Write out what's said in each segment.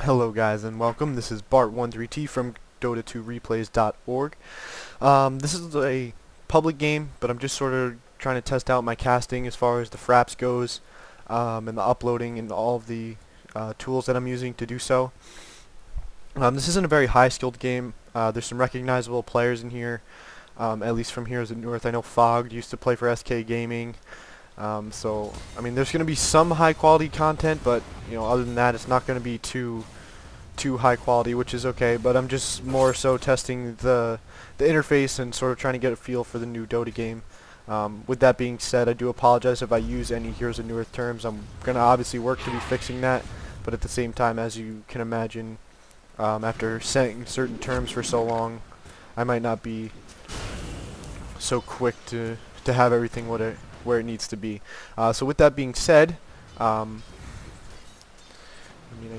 Hello guys and welcome. This is Bart13T from Dota2replays.org. This is a public game, but I'm just sort of trying to test out my casting as far as the fraps goes, and the uploading and all of the tools that I'm using to do so. This isn't a very high skilled game. There's some recognizable players in here, at least from here as in North. I know Fogg used to play for SK Gaming. So I mean, there's going to be some high quality content, but other than that, it's not going to be too high quality, which is okay. But I'm just more so testing the interface and sort of trying to get a feel for the new Dota game. With that being said, I do apologize if I use any Heroes of Newerth terms. I'm going to obviously work to be fixing that, but at the same time, as you can imagine, after saying certain terms for so long, I might not be so quick to have everything where it needs to be. So with that being said, I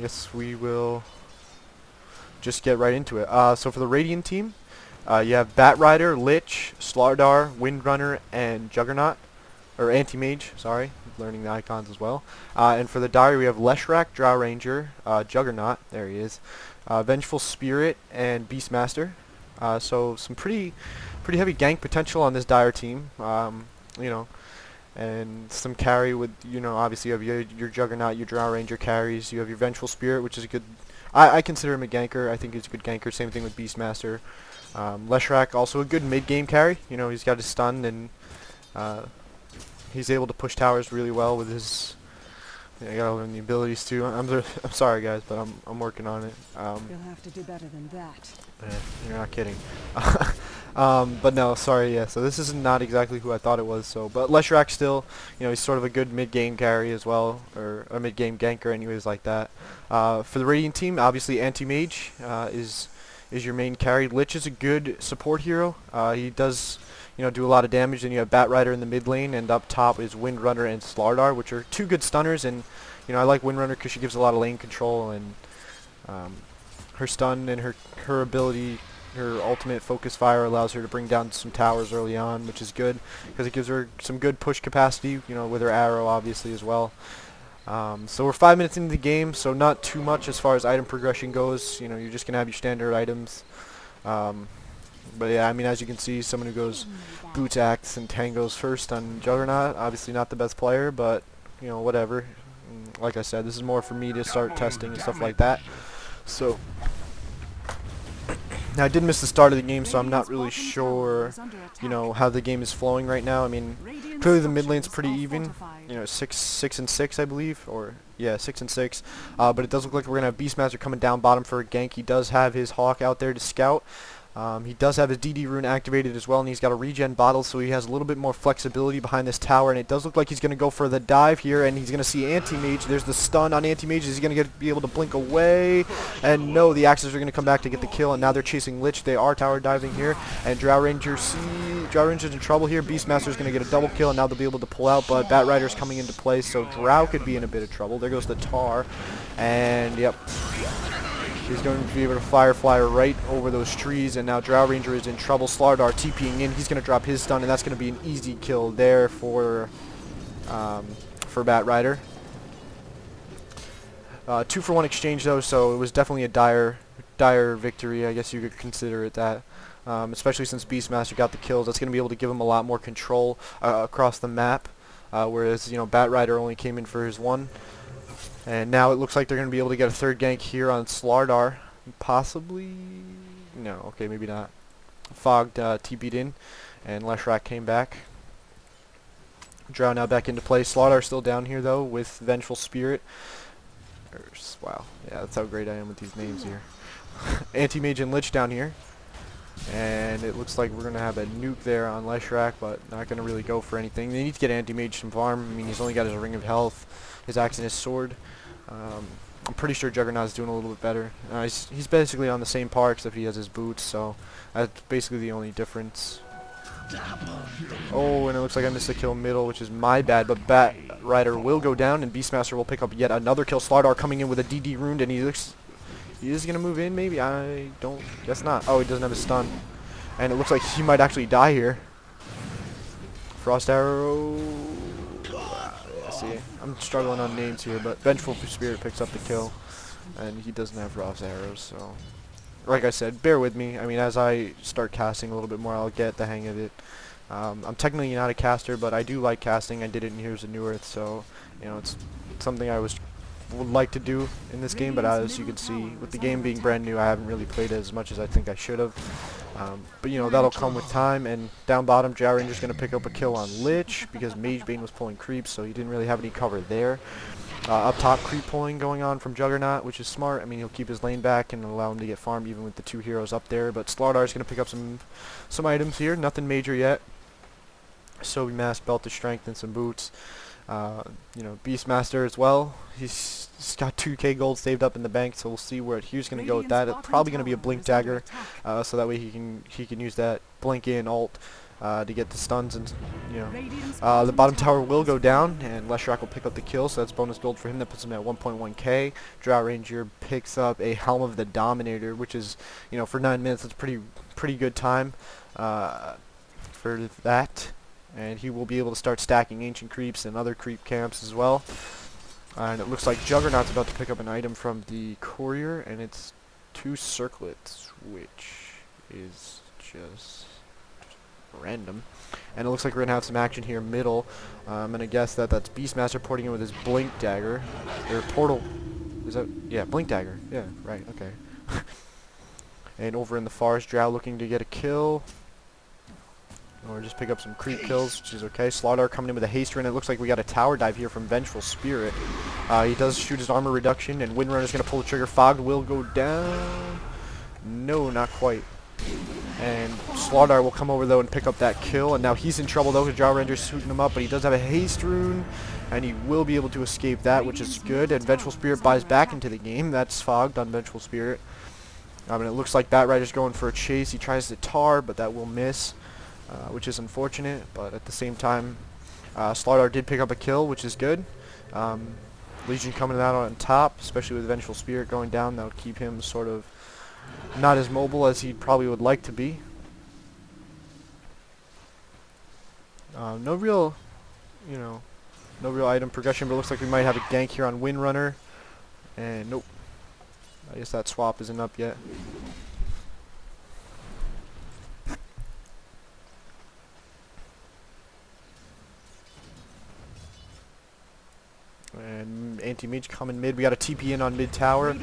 guess we will just get right into it. So for the Radiant team, you have Batrider, Lich, Slardar, Windrunner, and Juggernaut, or Anti-Mage, sorry, learning the icons as well. And for the Dire, we have Leshrac, Drow Ranger, Juggernaut, there he is, Vengeful Spirit, and Beastmaster. So some pretty heavy gank potential on this Dire team. And some carry with, obviously you have your Juggernaut, your Drow Ranger carries, you have your Vengeful Spirit, which is a good, I consider him a ganker. I think he's a good ganker. Same thing with Beastmaster. Leshrac, also a good mid-game carry. He's got his stun, and he's able to push towers really well with his, I gotta learn the abilities too. I'm sorry guys, but I'm working on it. You'll have to do better than that. You're not kidding. But no, sorry, yeah, so this is not exactly who I thought it was, but Leshrac still, he's sort of a good mid-game carry as well, or a mid-game ganker anyways like that. For the Radiant team, obviously Anti-Mage is your main carry. Lich is a good support hero. He does, do a lot of damage. Then you have Batrider in the mid lane, and up top is Windrunner and Slardar, which are two good stunners, and, I like Windrunner because she gives a lot of lane control, and her stun and her ability, her ultimate focus fire allows her to bring down some towers early on, which is good because it gives her some good push capacity, with her arrow obviously as well. So we're 5 minutes into the game, so not too much as far as item progression goes. You're just going to have your standard items. But yeah, I mean, as you can see, someone who goes Boots, Axe, and Tangos first on Juggernaut, obviously not the best player, but, whatever. Like I said, this is more for me to start testing and stuff like that. So now I did miss the start of the game, so I'm not really sure, how the game is flowing right now. I mean, clearly the mid lane's pretty even, 6 and 6, I believe, or yeah, 6 and 6. But it does look like we're gonna have Beastmaster coming down bottom for a gank. He does have his Hawk out there to scout. He does have his DD rune activated as well, and he's got a regen bottle, so he has a little bit more flexibility behind this tower, and it does look like he's going to go for the dive here, and he's going to see Anti-Mage. There's the stun on Anti-Mage. Is he going to be able to blink away? And no, the Axes are going to come back to get the kill, and now they're chasing Lich. They are tower diving here, and Drow Ranger's in trouble here. Beastmaster's going to get a double kill, and now they'll be able to pull out, but Batrider's coming into play, so Drow could be in a bit of trouble. There goes the Tar, and yep. He's going to be able to Firefly right over those trees, and now Drow Ranger is in trouble. Slardar TPing in. He's going to drop his stun, and that's going to be an easy kill there for Batrider. 2-for-1 exchange though, so it was definitely a dire victory. I guess you could consider it that. Especially since Beastmaster got the kills, that's going to be able to give him a lot more control across the map. Whereas Batrider only came in for his one. And now it looks like they're going to be able to get a third gank here on Slardar. Possibly? No, okay, maybe not. Fogg TP'd in, and Leshrac came back. Drow now back into play. Slardar still down here, though, with Vengeful Spirit. Wow, yeah, that's how great I am with these names here. Anti-Mage and Lich down here. And it looks like we're going to have a nuke there on Leshrac, but not going to really go for anything. They need to get Anti-Mage some farm. I mean, he's only got his Ring of Health, his Axe, and his Sword. I'm pretty sure Juggernaut's doing a little bit better. He's basically on the same par, except he has his boots, so that's basically the only difference. Oh, and it looks like I missed a kill middle, which is my bad, but Batrider will go down, and Beastmaster will pick up yet another kill. Slardar coming in with a DD rune, and he is going to move in, maybe? I guess not. Oh, he doesn't have his stun. And it looks like he might actually die here. Frost Arrow. Yeah, see, I'm struggling on names here, but Vengeful Spirit picks up the kill. and he doesn't have Ross arrows, so like I said, bear with me. I mean, as I start casting a little bit more, I'll get the hang of it. I'm technically not a caster, but I do like casting. I did it in Heroes of New Earth, so you know it's something I would like to do in this game. But as you can see, with the game being brand new, I haven't really played it as much as I think I should have. But you know that'll come with time. And down bottom, Drow Ranger's gonna pick up a kill on Lich because Mage Bane was pulling creeps, so he didn't really have any cover there. Up top, creep pulling going on from Juggernaut, which is smart. I mean, he'll keep his lane back and allow him to get farmed even with the 2 heroes up there. But Slardar's going to pick up some items here. Nothing major yet. Sobi Mask, Belt of Strength, and some boots. You know, Beastmaster as well. He's got 2k gold saved up in the bank, so we'll see where he's going to go with that. It's probably going to be a Blink Dagger, so that way he can use that Blink in ult to get the stuns, and you know the bottom tower will go down and Leshrac will pick up the kill, so that's bonus gold for him. That puts him at 1.1k. Drow Ranger picks up a Helm of the Dominator, which is, you know, for 9 minutes that's pretty good time for that, and he will be able to start stacking ancient creeps and other creep camps as well. And it looks like Juggernaut's about to pick up an item from the courier, and it's 2 circlets, which is just random. And it looks like we're gonna have some action here middle. I'm gonna guess that that's Beastmaster porting in with his Blink Dagger, or Portal. Is that, yeah, Blink Dagger? Yeah, right. Okay. And over in the forest, Drow looking to get a kill, or just pick up some creep kills, which is okay. Slardar coming in with a haster, and it looks like we got a tower dive here from Vengeful Spirit. He does shoot his armor reduction, and Windrunner's gonna pull the trigger. Fogged will go down. No, not quite. And Slardar will come over though and pick up that kill, and now he's in trouble though because Drow Ranger's shooting him up, but he does have a haste rune, and he will be able to escape that, which is good. And Vengeful Spirit buys back into the game. That's Fogged on Vengeful Spirit. And it looks like Bat Rider's going for a chase. He tries to tar, but that will miss, which is unfortunate. But at the same time, Slardar did pick up a kill, which is good. Legion coming out on top, especially with Vengeful Spirit going down. That would keep him sort of not as mobile as he probably would like to be. No real item progression, but it looks like we might have a gank here on Windrunner. And nope. I guess that swap isn't up yet. And anti-mage coming mid. We got a TP in on mid tower, and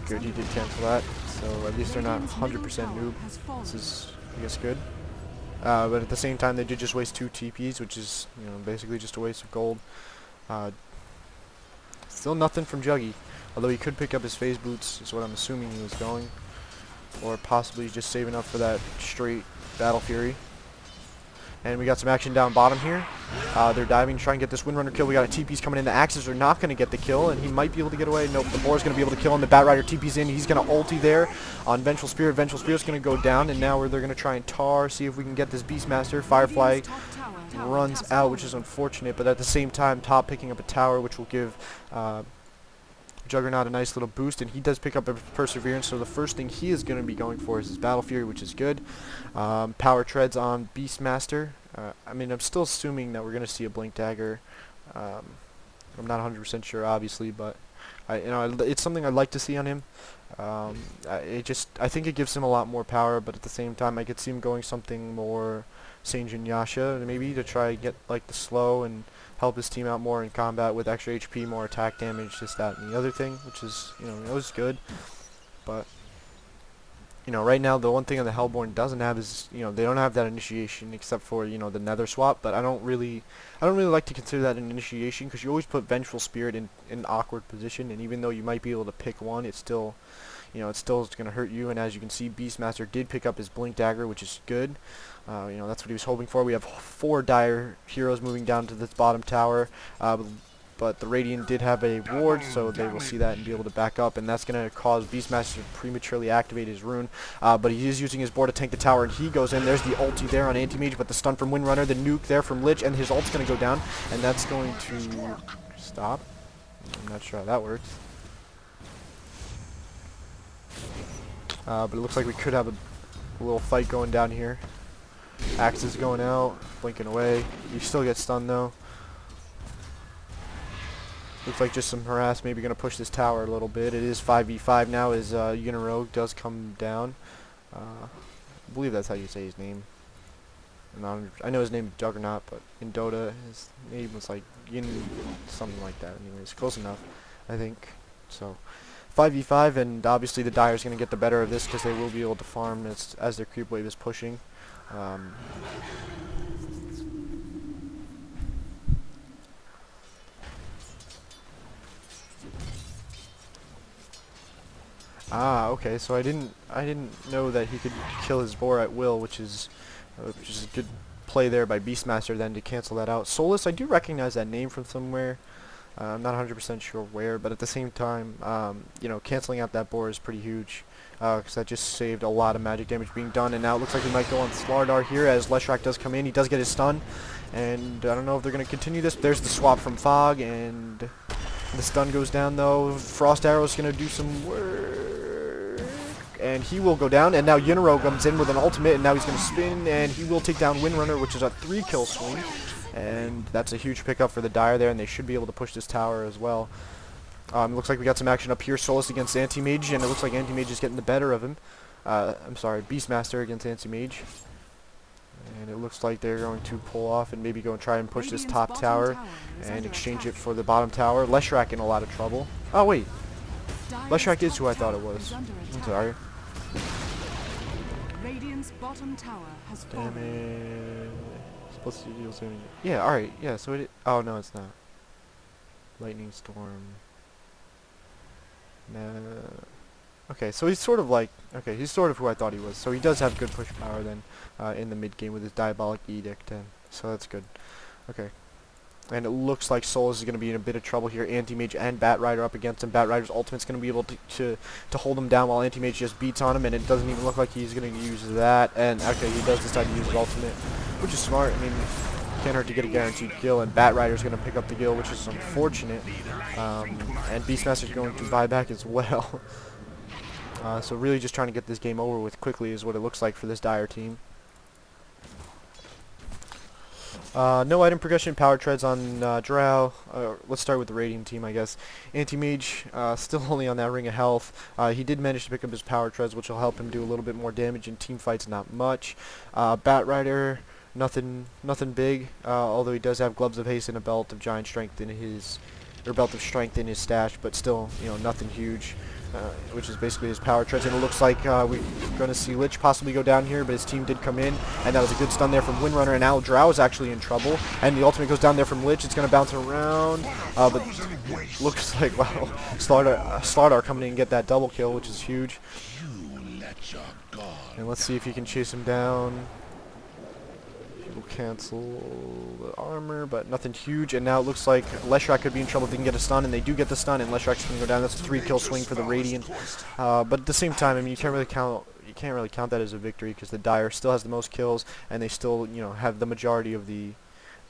good, he did cancel that. So at least they're not 100% noob. This is, I guess, good. But at the same time, they did just waste 2 TPs, which is, you know, basically just a waste of gold. Still nothing from Juggy, although he could pick up his phase boots, is what I'm assuming he was going, or possibly just saving up for that straight Battle Fury. And we got some action down bottom here. They're diving, trying to get this Windrunner kill. We got a TP's coming in. The Axes are not going to get the kill, and he might be able to get away. Nope, the Boar's going to be able to kill him. The Bat Rider TP's in. He's going to ulti there on Vengeful Spirit. Vengeful Spirit's going to go down, and now they're going to try and tar, see if we can get this Beastmaster. Firefly runs out, which is unfortunate, but at the same time, top picking up a tower, which will give Juggernaut a nice little boost, and he does pick up a Perseverance, so the first thing he is going to be going for is his Battle Fury, which is good. Power Treads on Beastmaster. I mean, I'm still assuming that we're going to see a Blink Dagger. I'm not 100% sure, obviously, but it's something I'd like to see on him. I think it gives him a lot more power, but at the same time, I could see him going something more Sanjin Yasha, maybe, to try and get like the slow and help his team out more in combat with extra HP, more attack damage, this, that, and the other thing, which is, you know, it was good. But you know, right now the one thing on the Hellborn doesn't have is, you know, they don't have that initiation except for, you know, the Nether swap. But I don't really like to consider that an initiation, because you always put Vengeful Spirit in an awkward position, and even though you might be able to pick one, it's still, you know, it's still going to hurt you. And as you can see, Beastmaster did pick up his Blink Dagger, which is good. You know, that's what he was hoping for. We have 4 dire heroes moving down to this bottom tower, but the Radiant did have a ward, so they will see that and be able to back up, and that's going to cause Beastmaster to prematurely activate his rune. But he is using his board to tank the tower, and he goes in. There's the ulti there on Anti-Mage, but the stun from Windrunner, the nuke there from Lich, and his ult's going to go down, and that's going to stop. I'm not sure how that works. But it looks like we could have a little fight going down here. Axe is going out, blinking away. You still get stunned though. Looks like just some harass, maybe going to push this tower a little bit. It is 5v5 now as Unirogue does come down. I believe that's how you say his name. I know his name is Juggernaut, but in Dota his name was like Yin, something like that. Anyways, close enough, I think. So 5v5, and obviously the Dire's going to get the better of this because they will be able to farm as their creep wave is pushing. Okay. So I didn't know that he could kill his boar at will, which is a good play there by Beastmaster then to cancel that out. Solus, I do recognize that name from somewhere. I'm not 100% sure where, but at the same time, you know, canceling out that boar is pretty huge, because that just saved a lot of magic damage being done. And now it looks like we might go on Slardar here as Leshrac does come in. He does get his stun, and I don't know if they're going to continue this. There's the swap from Fog, and the stun goes down though. Frost Arrow is going to do some work, and he will go down. And now Yunaro comes in with an ultimate, and now he's going to spin, and he will take down Windrunner, which is a 3-kill swing. And that's a huge pickup for the Dire there, and they should be able to push this tower as well. Looks like we got some action up here. Solus against Anti-Mage, and it looks like Anti-Mage is getting the better of him. I'm sorry, Beastmaster against Anti-Mage. And it looks like they're going to pull off and maybe go and try and push this top tower and exchange it for the bottom tower. Leshrac in a lot of trouble. Oh, wait. Leshrac is who I thought it was. I'm sorry. Radiant's bottom tower has Damn fallen. it. Supposed to deal soon. Yeah, alright. Yeah, so it. Oh, no, it's not. Lightning Storm. Nah. Okay, so he's sort of like. Okay, he's sort of who I thought he was. So he does have good push power then in the mid game with his Diabolic Edict. And so that's good. Okay. And it looks like Solus is going to be in a bit of trouble here. Anti-Mage and Batrider up against him. Batrider's ultimate's going to be able to hold him down while Anti-Mage just beats on him, and it doesn't even look like he's going to use that. And okay, he does decide to use his ultimate, which is smart. I mean, can't hurt to get a guaranteed kill, and Batrider's going to pick up the kill, which is unfortunate. And Beastmaster's going to buy back as well. So really just trying to get this game over with quickly is what it looks like for this Dire team. No item progression, power treads on Drow. Let's start with the Radiant team, I guess. Anti-Mage, still only on that ring of health. He did manage to pick up his power treads, which will help him do a little bit more damage in team fights, not much. Batrider, nothing big, although he does have gloves of haste and a belt of giant strength in his, or belt of strength in his stash, but still, you know, nothing huge. Which is basically his power treads, and it looks like we're going to see Lich possibly go down here, but his team did come in, and that was a good stun there from Windrunner, and now Drow is actually in trouble, and the ultimate goes down there from Lich. It's going to bounce around, but looks like, wow, Slardar coming in and get that double kill, which is huge. And let's see if he can chase him down. Will cancel the armor, but nothing huge. And now it looks like Leshrac could be in trouble if they can get a stun, and they do get the stun, and Leshrac's gonna go down. That's a 3-kill swing for the Radiant. But at the same time, I mean, you can't really count that as a victory because the Dire still has the most kills, and they still, you know, have the majority of the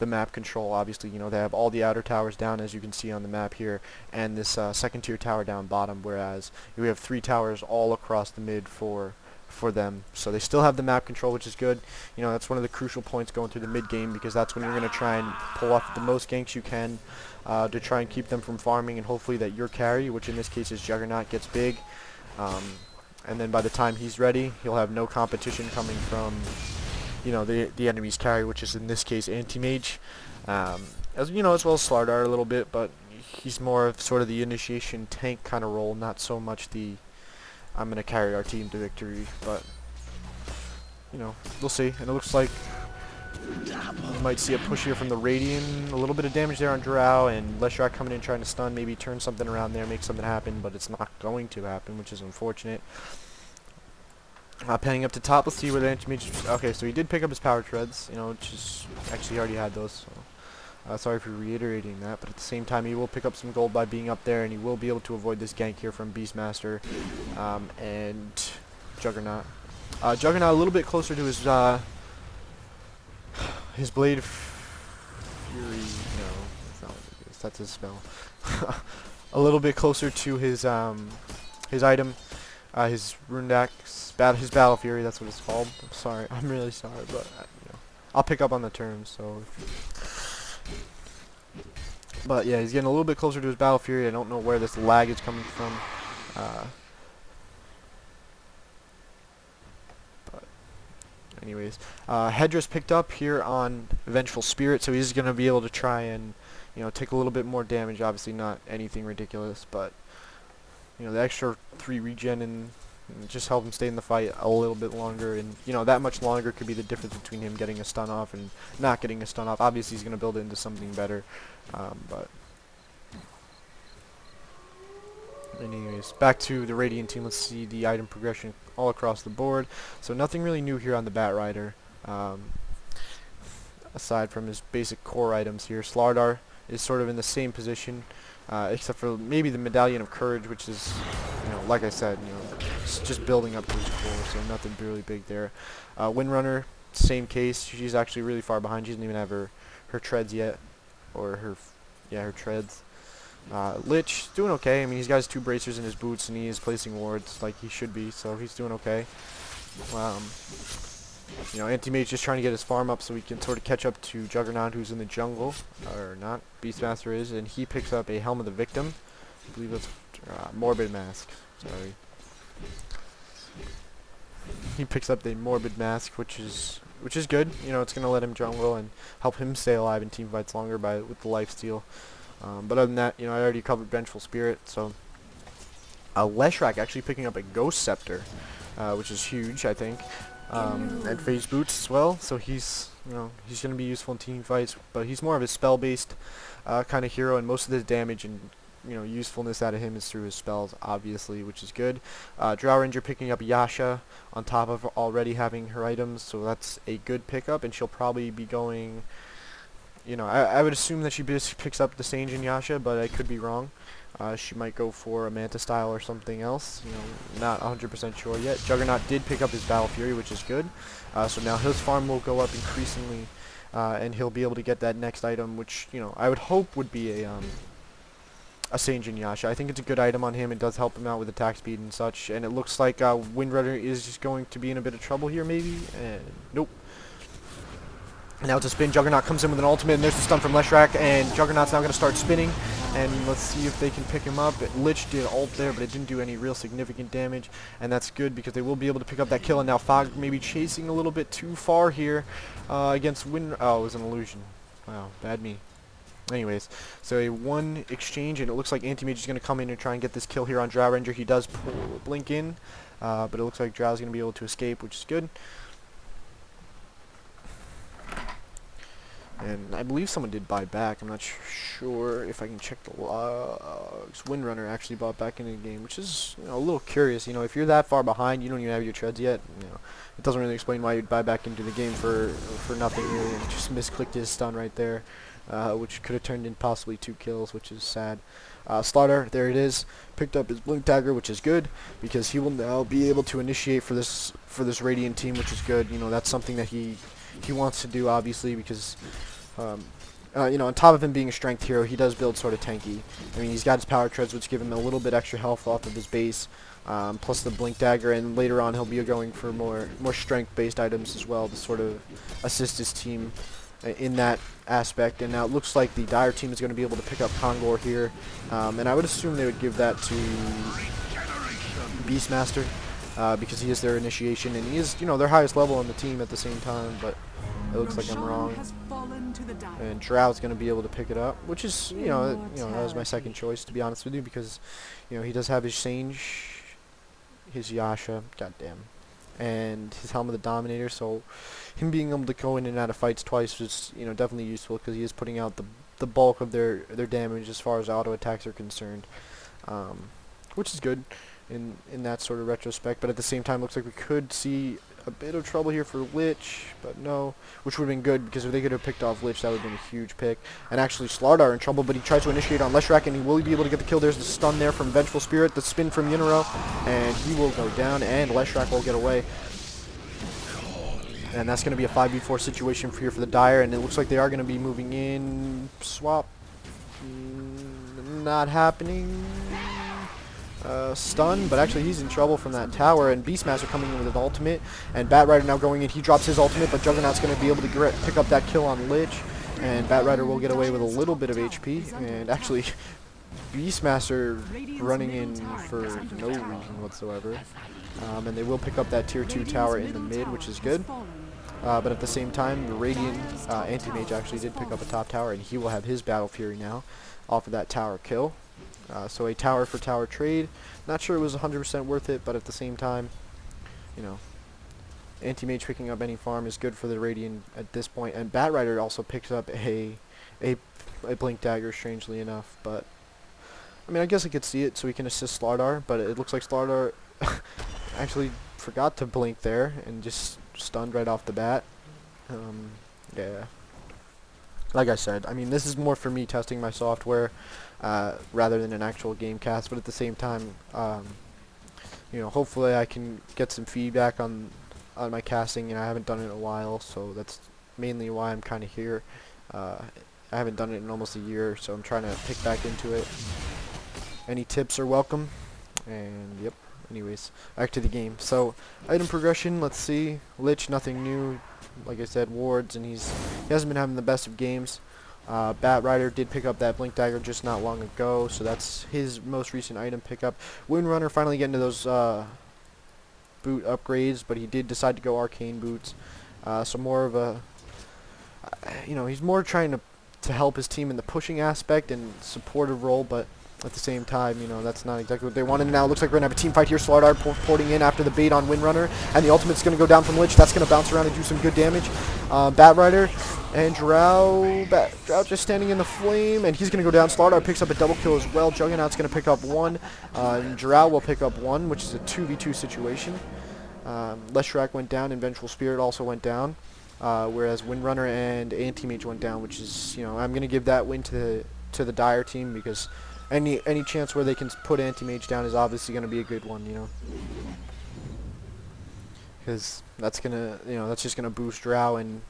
map control. Obviously, you know, they have all the outer towers down, as you can see on the map here, and this second tier tower down bottom, whereas we have 3 towers all across the mid for them. So they still have the map control, which is good. You know, that's one of the crucial points going through the mid game, because that's when you're going to try and pull off the most ganks you can to try and keep them from farming, and hopefully that your carry, which in this case is Juggernaut, gets big. And then by the time he's ready, he'll have no competition coming from, you know, the enemy's carry, which is in this case Anti-Mage. As you know, as well as Slardar a little bit, but he's more of sort of the initiation tank kind of role, not so much the I'm going to carry our team to victory, but, you know, we'll see. And it looks like we might see a push here from the Radiant. A little bit of damage there on Drow, and Leshrac coming in trying to stun, maybe turn something around there, make something happen, but it's not going to happen, which is unfortunate. Panning up to top, let's see where the Anti-Mage... Okay, so he did pick up his power treads, you know, which is... Actually, he already had those, so... sorry for reiterating that, but at the same time he will pick up some gold by being up there, and he will be able to avoid this gank here from Beastmaster and Juggernaut. Juggernaut a little bit closer to his Blade of Fury. No, that's not what it is. That's his spell. A little bit closer to his item, his Rune Axe, his Battle Fury. That's what it's called. I'm sorry. I'm really sorry, but you know, I'll pick up on the terms. So. But yeah, he's getting a little bit closer to his Battle Fury. I don't know where this lag is coming from. Uh, but anyways, Hedra's picked up here on Vengeful Spirit, so he's going to be able to try and, take a little bit more damage. Obviously not anything ridiculous, but, the extra 3 regen and just help him stay in the fight a little bit longer. And, that much longer could be the difference between him getting a stun off and not getting a stun off. Obviously he's going to build it into something better, but... Anyways, back to the Radiant team. Let's see the item progression all across the board. So nothing really new here on the Bat Rider, aside from his basic core items here. Slardar is sort of in the same position, except for maybe the Medallion of Courage, which is, like I said, it's just building up to his core, so nothing really big there. Windrunner, same case. She's actually really far behind. She doesn't even have her treads yet, or her treads. Lich, doing okay. I mean, he's got his 2 bracers in his boots, and he is placing wards like he should be, so he's doing okay. Anti-Mage just trying to get his farm up so he can sort of catch up to Juggernaut, who's in the jungle, or not, Beastmaster is, and he picks up a Helm of the Victim. I believe that's Morbid Mask, sorry. He picks up the Morbid Mask, which is good. It's going to let him jungle and help him stay alive in team fights longer with the lifesteal. But other than that, I already covered Vengeful Spirit, so Leshrac actually picking up a Ghost Scepter, which is huge, I think, and Phase Boots as well, so he's going to be useful in team fights, but he's more of a spell-based kind of hero, and most of the damage and, usefulness out of him is through his spells, obviously, which is good. Drow Ranger picking up Yasha on top of already having her items, so that's a good pickup, and she'll probably be going... I would assume that she picks up the Sage and Yasha, but I could be wrong. She might go for a Manta style or something else. Not 100% sure yet. Juggernaut did pick up his Battle Fury, which is good. So now his farm will go up increasingly, and he'll be able to get that next item, which I would hope would be a Sage and Yasha. I think it's a good item on him. It does help him out with attack speed and such. And it looks like Windrunner is just going to be in a bit of trouble here, maybe. And nope. Now it's a spin. Juggernaut comes in with an ultimate, and there's the stun from Leshrac, and Juggernaut's now going to start spinning, and let's see if they can pick him up. Lich did ult there, but it didn't do any real significant damage, and that's good because they will be able to pick up that kill, and now Fog maybe chasing a little bit too far here against Wind... Oh, it was an illusion. Wow, bad me. Anyways, so a 1 exchange, and it looks like Anti-Mage is going to come in and try and get this kill here on Drow Ranger. He does pull Blink in, but it looks like Drow's going to be able to escape, which is good. And I believe someone did buy back. I'm not sure if I can check the logs. Windrunner actually bought back into the game, which is a little curious. If you're that far behind, you don't even have your treads yet. It doesn't really explain why you'd buy back into the game for nothing really. And just misclicked his stun right there, which could have turned in possibly 2 kills, which is sad. Slaughter, there it is. Picked up his Blink Dagger, which is good because he will now be able to initiate for this Radiant team, which is good. That's something that he wants to do, obviously, because on top of him being a strength hero, he does build sort of tanky. I mean, he's got his power treads, which give him a little bit extra health off of his base, plus the Blink Dagger, and later on he'll be going for more strength-based items as well to sort of assist his team in that aspect. And now it looks like the Dire team is going to be able to pick up Kongor here, and I would assume they would give that to Beastmaster, because he is their initiation, and he is, their highest level on the team at the same time, but it looks like I'm wrong. And Drow's going to be able to pick it up, which is, that was my second choice, to be honest with you, because, he does have his Sage, his Yasha, goddamn, and his Helm of the Dominator, so him being able to go in and out of fights twice is, definitely useful, because he is putting out the bulk of their damage as far as auto attacks are concerned, which is good in that sort of retrospect. But at the same time, looks like we could see a bit of trouble here for Lich, but no, which would have been good, because if they could have picked off Lich, that would have been a huge pick. And actually Slardar in trouble, but he tries to initiate on Leshrac, and he will be able to get the kill. There's the stun there from Vengeful Spirit, the spin from Yunaro, and he will go down, and Leshrac will get away. And that's going to be a 5v4 situation here for the Dire, and it looks like they are going to be moving in. Swap. Not happening. Stun, but actually he's in trouble from that tower, and Beastmaster coming in with an ultimate, and Bat Rider now going in. He drops his ultimate, but Juggernaut's going to be able to pick up that kill on Lich, And Batrider will get away with a little bit of HP, and actually Beastmaster running in for no reason whatsoever. And they will pick up that tier 2 tower in the mid, which is good. But at the same time, the Radiant Anti-Mage actually did pick up a top tower, and he will have his Battle Fury now off of that tower kill. So a tower for tower trade. Not sure it was 100% worth it, but at the same time, you know, Anti-Mage picking up any farm is good for the Radiant at this point. And Batrider also picks up a Blink Dagger, strangely enough. But, I mean, I guess I could see it so he can assist Slardar, but it looks like Slardar actually forgot to blink there and just stunned right off the bat. Yeah. Like I said, I mean, this is more for me testing my software rather than an actual game cast, but at the same time, you know, hopefully I can get some feedback on my casting, and I haven't done it in a while, so that's mainly why I'm kind of here. I haven't done it in almost a year, so I'm trying to pick back into it. Any tips are welcome, and yep. Anyways, back to the game. So, item progression, let's see. Lich, nothing new. Like I said, wards, and he hasn't been having the best of games. Batrider did pick up that Blink Dagger just not long ago, so that's his most recent item pickup. Windrunner finally getting to those boot upgrades, but he did decide to go Arcane boots. So more of a, you know, he's more trying to help his team in the pushing aspect and supportive role, but at the same time, you know, that's not exactly what they wanted. Now it looks like we're going to have a team fight here. Slardar porting in after the bait on Windrunner, and the ultimate's going to go down from Lich. That's going to bounce around and do some good damage. Batrider and Drow just standing in the flame, and he's going to go down. Slardar picks up a double kill as well. Juggernaut's going to pick up one, and Drow will pick up one, which is a 2v2 situation. Leshrac went down, and Vengeful Spirit also went down, whereas Windrunner and Anti-Mage went down, which is, you know, I'm going to give that win to the Dire team, because any chance where they can put Anti-Mage down is obviously going to be a good one, you know, because that's gonna, you know, that's just gonna boost Drow and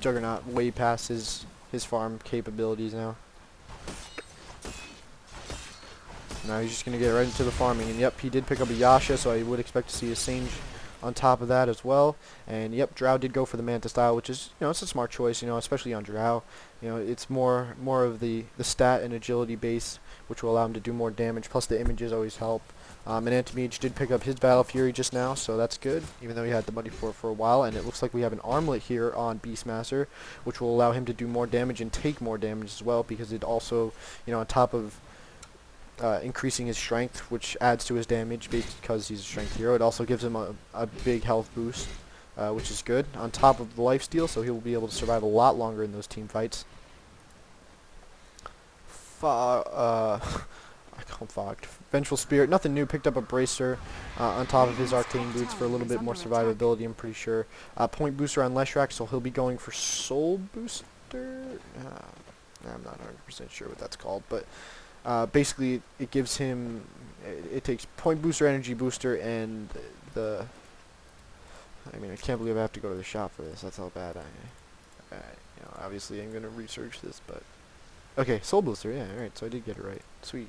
Juggernaut way past his farm capabilities now. Now he's just gonna get right into the farming, and yep, he did pick up a Yasha, so I would expect to see a Sage on top of that as well. And yep, Drow did go for the Manta style, which is, you know, it's a smart choice, you know, especially on Drow. You know, it's more of the stat and agility base, which will allow him to do more damage, plus the images always help. And Anti-Mage did pick up his Battle Fury just now, so that's good, even though he had the money for it for a while. And it looks like we have an armlet here on Beastmaster, which will allow him to do more damage and take more damage as well, because it also, you know, on top of increasing his strength, which adds to his damage because he's a strength hero, it also gives him a big health boost, which is good, on top of the lifesteal, so he will be able to survive a lot longer in those team fights. I call him Fogged. Vengeful Spirit, nothing new, picked up a Bracer on top of his Arcane Boots for a little bit more survivability, I'm pretty sure. Point Booster on Leshrac, so he'll be going for Soul Booster? I'm not 100% sure what that's called, but basically it gives him, it takes Point Booster, Energy Booster, and the, I mean, I can't believe I have to go to the shop for this, that's how bad you know, obviously I'm going to research this, but okay, Soul Booster, yeah, alright, so I did get it right. Sweet.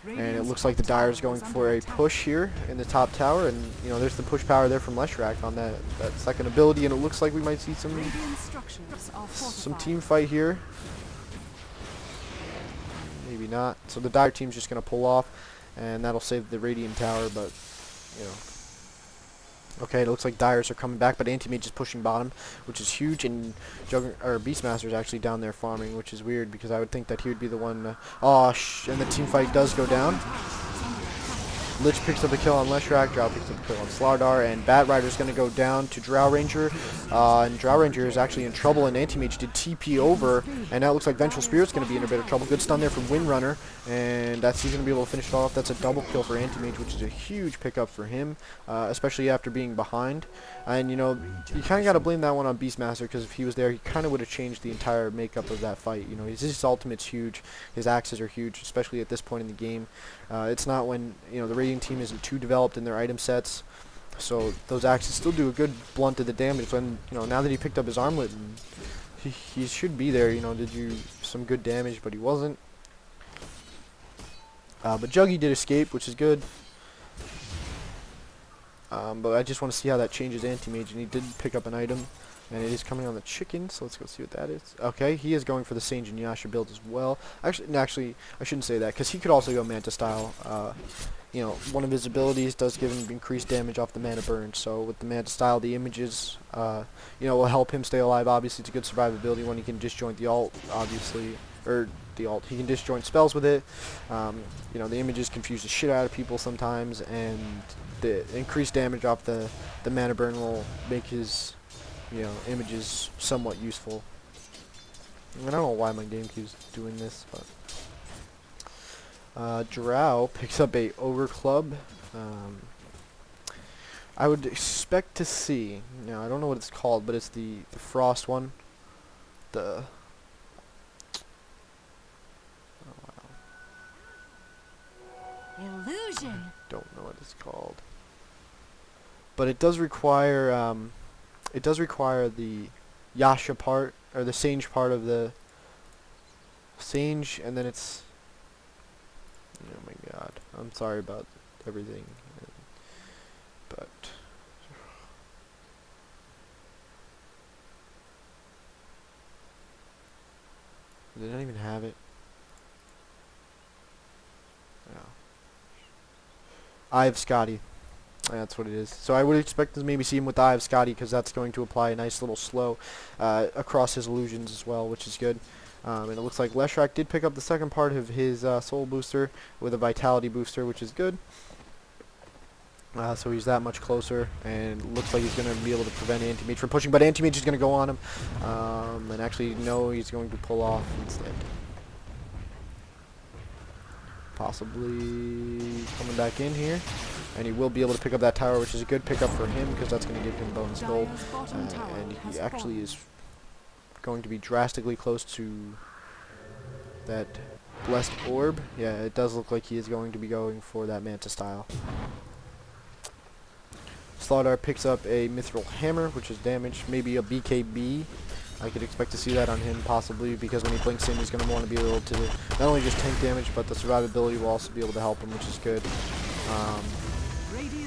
And it looks like the Dire's going for a push here in the top tower, and, you know, there's the push power there from Leshrac on that second ability, and it looks like we might see some team fight here. Maybe not. So the Dire team's just going to pull off, and that'll save the Radiant tower, but, you know. Okay, it looks like Dire's are coming back, but Anti-Mage is pushing bottom, which is huge, and Beastmaster is actually down there farming, which is weird, because I would think that he would be the one, and the team fight does go down. Lich picks up a kill on Leshrac, Drow picks up a kill on Slardar, and Batrider's going to go down to Drow Ranger, and Drow Ranger is actually in trouble, and Anti-Mage did TP over, and now it looks like Vengeful Spirit's going to be in a bit of trouble. Good stun there from Windrunner, and he's going to be able to finish it off. That's a double kill for Anti-Mage, which is a huge pickup for him, especially after being behind. And, you know, you kind of got to blame that one on Beastmaster, because if he was there, he kind of would have changed the entire makeup of that fight. You know, his ultimate's huge, his axes are huge, especially at this point in the game. It's not when, you know, the Radiant team isn't too developed in their item sets, so those axes still do a good blunt of the damage. When, you know, now that he picked up his armlet, and he should be there, you know, did you some good damage, but he wasn't. But Juggy did escape, which is good. But I just want to see how that changes Anti-Mage, and he did pick up an item, And it is coming on the chicken, so let's go see what that is. Okay, he is going for the Sage and Yasha build as well. Actually, I shouldn't say that, because he could also go Manta style. You know, one of his abilities does give him increased damage off the mana burn, so with the Manta style, the images, you know, will help him stay alive. Obviously, it's a good survivability one. He can disjoint the ult, obviously, or the ult. He can disjoint spells with it. You know, the images confuse the shit out of people sometimes, and the increased damage off the mana burn will make his, you know, images somewhat useful. I don't know why my GameCube's doing this, but Drow picks up a Ogre Club. I would expect to see, you know, I don't know what it's called, but it's the frost one. Oh wow. Illusion. Don't know what it's called. But it does require the Yasha part, or the Sage part of the Sage, and then it's, oh my god, I'm sorry about everything, but did I even have it? No. Eye of Scotty. That's what it is. So I would expect to maybe see him with the Eye of Scotty, because that's going to apply a nice little slow across his illusions as well, which is good. And it looks like Leshrac did pick up the second part of his soul booster with a vitality booster, which is good. So he's that much closer, and looks like he's going to be able to prevent Anti-Mage from pushing, but Anti-Mage is going to go on him. And actually, no, he's going to pull off instead. Possibly coming back in here. And he will be able to pick up that tower, which is a good pickup for him, because that's going to give him bonus gold. And he actually is going to be drastically close to that blessed orb. Yeah, it does look like he is going to be going for that Manta style. Slardar picks up a Mithril Hammer, which is damage, maybe a BKB. I could expect to see that on him, possibly, because when he blinks in, he's going to want to be able to not only just tank damage, but the survivability will also be able to help him, which is good.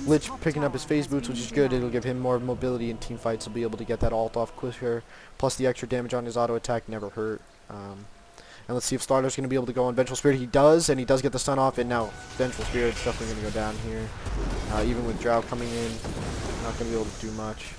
Lich picking up his phase boots, which is good. It'll give him more mobility in team fights. He'll be able to get that ult off quicker. Plus the extra damage on his auto attack never hurt. And let's see if Starter's going to be able to go on Vengeful Spirit. He does, and he does get the stun off. And now Vengeful Spirit's definitely going to go down here. Even with Drow coming in, not going to be able to do much.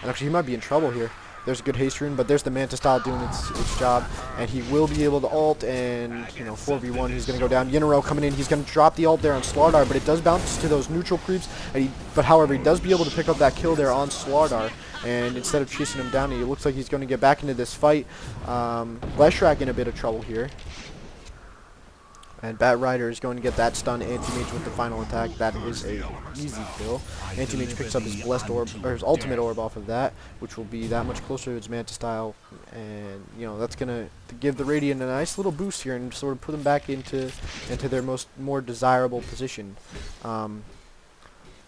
And actually, he might be in trouble here. There's a good haste rune, but there's the Manta style doing its job, and he will be able to ult, and, you know, 4v1, he's going to go down. Yinaro coming in, he's going to drop the ult there on Slardar, but it does bounce to those neutral creeps, and but however, he does be able to pick up that kill there on Slardar, and instead of chasing him down, it looks like he's going to get back into this fight. Leshrac in a bit of trouble here. And Bat Rider is going to get that stun Anti-Mage with the final attack. That is a easy kill. Anti-Mage picks up his blessed orb, or his ultimate orb off of that, which will be that much closer to his Manta style. And, you know, that's going to give the Radiant a nice little boost here and sort of put them back into their more desirable position.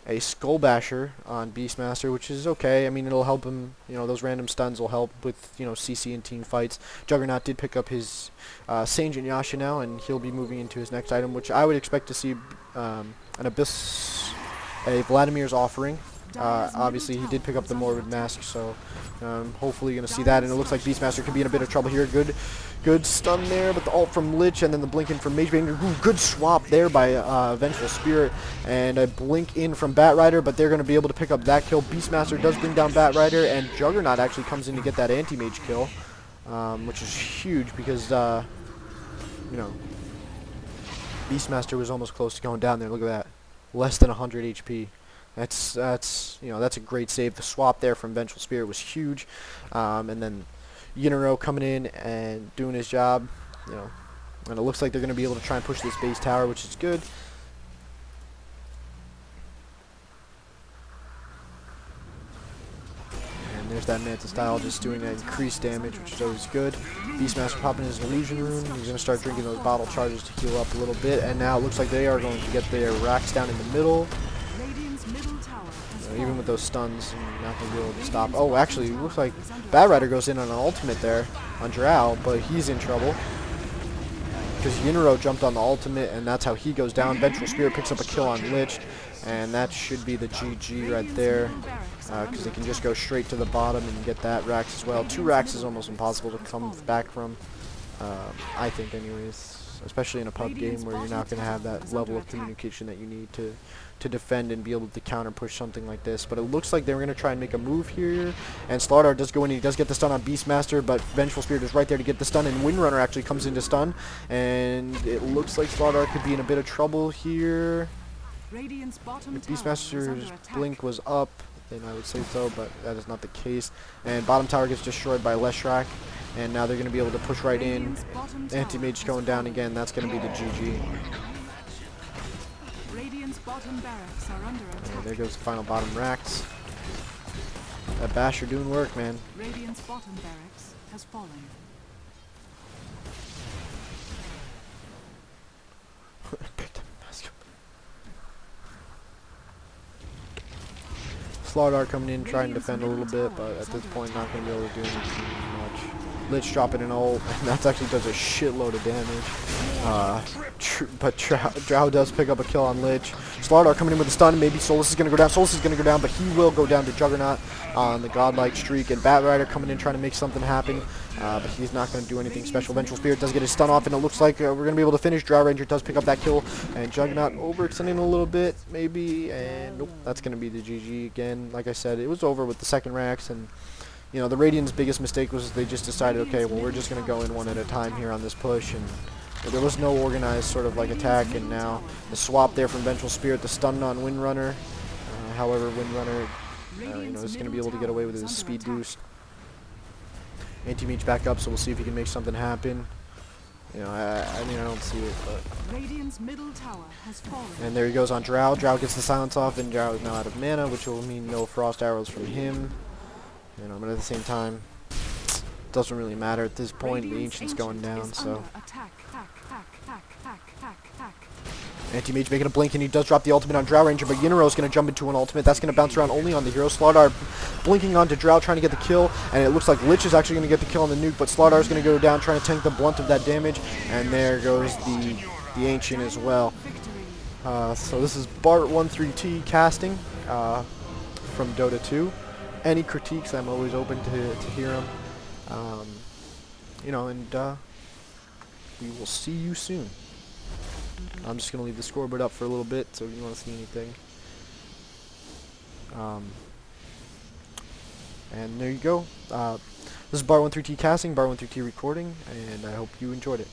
A Skull Basher on Beastmaster, which is okay. I mean, it'll help him, you know, those random stuns will help with, you know, CC and team fights. Juggernaut did pick up his Sage and Yasha now, and he'll be moving into his next item, which I would expect to see an Abyss, a Vladimir's Offering. Obviously, he did pick up the Morbid Mask, so hopefully you're going to see that. And it looks like Beastmaster could be in a bit of trouble here. Good stun there, but the ult from Lich and then the blink in from Magebane. Ooh, good swap there by Vengeful Spirit. And a blink in from Bat Rider, but they're going to be able to pick up that kill. Beastmaster does bring down Bat Rider, and Juggernaut actually comes in to get that Anti-Mage kill, which is huge because, you know, Beastmaster was almost close to going down there. Look at that. Less than 100 HP. That's you know, that's a great save. The swap there from Vengeful Spirit was huge, and then Yinaro coming in and doing his job, you know, and it looks like they're going to be able to try and push this base tower, which is good. And there's that Manta style just doing that increased damage, which is always good. Beastmaster popping his illusion rune. He's going to start drinking those bottle charges to heal up a little bit, and now it looks like they are going to get their racks down in the middle. Even with those stuns, you're not going to be able to stop. Oh, actually, it looks like Bat Rider goes in on an ultimate there on Drow, but he's in trouble. because Yinro jumped on the ultimate, and that's how he goes down. Vengeful Spirit picks up a kill on Lich, and that should be the GG right there, because they can just go straight to the bottom and get that Rax as well. 2 Rax is almost impossible to come back from, I think anyways, especially in a pub game where you're not going to have that level of communication that you need to defend and be able to counter push something like this. But it looks like they were going to try and make a move here, and Slardar does go in, he does get the stun on Beastmaster, but Vengeful Spirit is right there to get the stun, and Windrunner actually comes in to stun, and it looks like Slardar could be in a bit of trouble here. If Beastmaster's blink was up, then I would say so, but that is not the case. And bottom tower gets destroyed by Leshrac, and now they're going to be able to push right in. Anti-Mage going down again, that's going to be the GG. And there goes the final bottom Rax. That Basher doing work, man. Radiant's bottom barracks has fallen. Slardar coming in, trying to defend a little bit, but at this point not going to be able to do anything much. Lich dropping an ult, and that actually does a shitload of damage. But Drow does pick up a kill on Lich. Slardar coming in with a stun, maybe Solus is going to go down. Solus is going to go down, but he will go down to Juggernaut on the godlike streak. And Batrider coming in trying to make something happen, but he's not going to do anything special. Vengeful Spirit does get his stun off, and it looks like we're going to be able to finish. Drow Ranger does pick up that kill, and Juggernaut overextending a little bit, maybe, and nope, that's going to be the GG again. Like I said, it was over with the second Rax, and you know, the Radiant's biggest mistake was they just decided, okay, well, we're just going to go in one at a time here on this push, and there was no organized sort of like attack, and now the swap there from Vengeful Spirit, the stun on Windrunner. However, Windrunner, you know, is going to be able to get away with his speed boost. Anti-Mage back up, so we'll see if he can make something happen. You know, I mean, I don't see it, but... Radiant's middle tower has fallen. And there he goes on Drow. Drow gets the silence off, and Drow is now out of mana, which will mean no frost arrows from him. You know, but at the same time, it doesn't really matter at this point. The Ancient's going down, so... Anti-Mage making a blink, and he does drop the ultimate on Drow Ranger, but Yinro is going to jump into an ultimate. That's going to bounce around only on the hero. Slardar blinking onto Drow, trying to get the kill, and it looks like Lich is actually going to get the kill on the nuke, but Slardar is going to go down, trying to tank the blunt of that damage, and there goes the Ancient as well. So this is Bart13T casting from Dota 2. Any critiques, I'm always open to hear them. You know, and we will see you soon. I'm just going to leave the scoreboard up for a little bit, so if you want to see anything. And there you go. This is Bar13T casting, Bar13T recording, and I hope you enjoyed it.